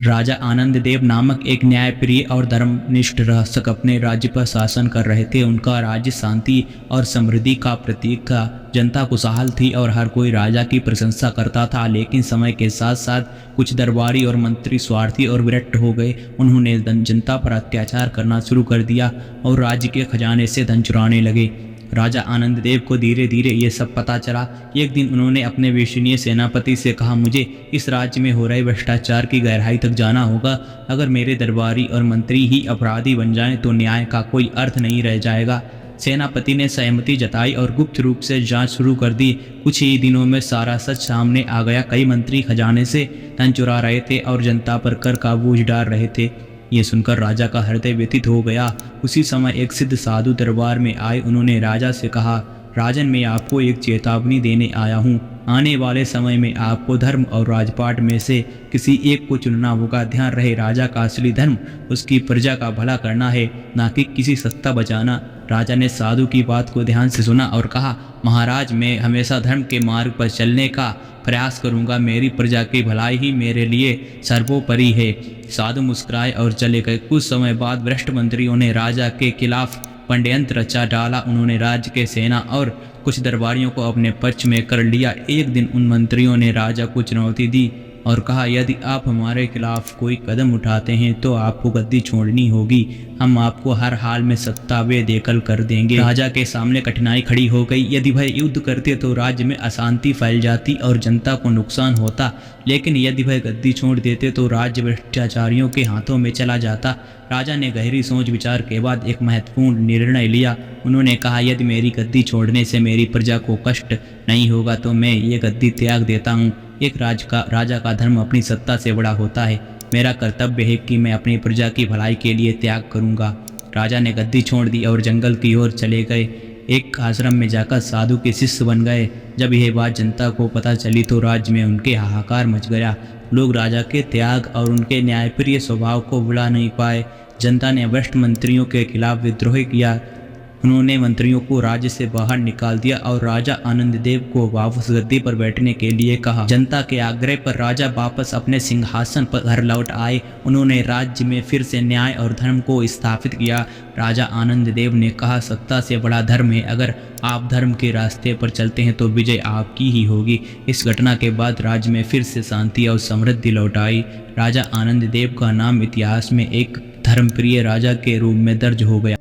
राजा आनंद देव नामक एक न्यायप्रिय और धर्मनिष्ठ शासक अपने राज्य पर शासन कर रहे थे। उनका राज्य शांति और समृद्धि का प्रतीक था। जनता खुशहाल थी और हर कोई राजा की प्रशंसा करता था। लेकिन समय के साथ साथ कुछ दरबारी और मंत्री स्वार्थी और विरक्त हो गए। उन्होंने जनता पर अत्याचार करना शुरू कर दिया और राज्य के खजाने से धन चुराने लगे। राजा आनंद देव को धीरे धीरे ये सब पता चला। एक दिन उन्होंने अपने विश्वसनीय सेनापति से कहा, मुझे इस राज्य में हो रहे भ्रष्टाचार की गहराई तक जाना होगा। अगर मेरे दरबारी और मंत्री ही अपराधी बन जाएं तो न्याय का कोई अर्थ नहीं रह जाएगा। सेनापति ने सहमति जताई और गुप्त रूप से जांच शुरू कर दी। कुछ ही दिनों में सारा सच सामने आ गया। कई मंत्री खजाने से धन चुरा रहे थे और जनता पर कर का बोझ डाल रहे थे। ये सुनकर राजा का हृदय व्यथित हो गया। उसी समय एक सिद्ध साधु दरबार में आए। उन्होंने राजा से कहा, राजन, मैं आपको एक चेतावनी देने आया हूँ। आने वाले समय में आपको धर्म और राजपाट में से किसी एक को चुनना होगा। ध्यान रहे, राजा का असली धर्म उसकी प्रजा का भला करना है, ना कि किसी सत्ता बचाना। राजा ने साधु की बात को ध्यान से सुना और कहा, महाराज, मैं हमेशा धर्म के मार्ग पर चलने का प्रयास करूंगा। मेरी प्रजा की भलाई ही मेरे लिए सर्वोपरि है। साधु मुस्कुराए और चले गए। कुछ समय बाद भ्रष्ट मंत्रियों ने राजा के खिलाफ षड्यंत्र रचा डाला। उन्होंने राज्य के सेना और कुछ दरबारियों को अपने पक्ष में कर लिया। एक दिन उन मंत्रियों ने राजा को चुनौती दी और कहा, यदि आप हमारे खिलाफ कोई कदम उठाते हैं तो आपको गद्दी छोड़नी होगी। हम आपको हर हाल में सत्ता वे देकर कर देंगे। राजा के सामने कठिनाई खड़ी हो गई। यदि वह युद्ध करते तो राज्य में अशांति फैल जाती और जनता को नुकसान होता। लेकिन यदि वह गद्दी छोड़ देते तो राज्य भ्रष्टाचारियों के हाथों में चला जाता। राजा ने गहरी सोच विचार के बाद एक महत्वपूर्ण निर्णय लिया। उन्होंने कहा, यदि मेरी गद्दी छोड़ने से मेरी प्रजा को कष्ट नहीं होगा तो मैं ये गद्दी त्याग देता हूँ। एक राजा का धर्म अपनी सत्ता से बड़ा होता है। मेरा कर्तव्य है कि मैं अपनी प्रजा की भलाई के लिए त्याग करूँगा। राजा ने गद्दी छोड़ दी और जंगल की ओर चले गए। एक आश्रम में जाकर साधु के शिष्य बन गए। जब यह बात जनता को पता चली तो राज्य में उनके हाहाकार मच गया। लोग राजा के त्याग और उनके न्यायप्रिय स्वभाव को भुला नहीं पाए। जनता ने भ्रष्ट मंत्रियों के खिलाफ विद्रोह किया। उन्होंने मंत्रियों को राज्य से बाहर निकाल दिया और राजा आनंद देव को वापस गद्दी पर बैठने के लिए कहा। जनता के आग्रह पर राजा वापस अपने सिंहासन पर घर लौट आए। उन्होंने राज्य में फिर से न्याय और धर्म को स्थापित किया। राजा आनंद देव ने कहा, सत्ता से बड़ा धर्म है। अगर आप धर्म के रास्ते पर चलते हैं तो विजय आपकी ही होगी। इस घटना के बाद राज्य में फिर से शांति और समृद्धि लौट आई। राजा आनंद देव का नाम इतिहास में एक धर्मप्रिय राजा के रूप में दर्ज हो गया।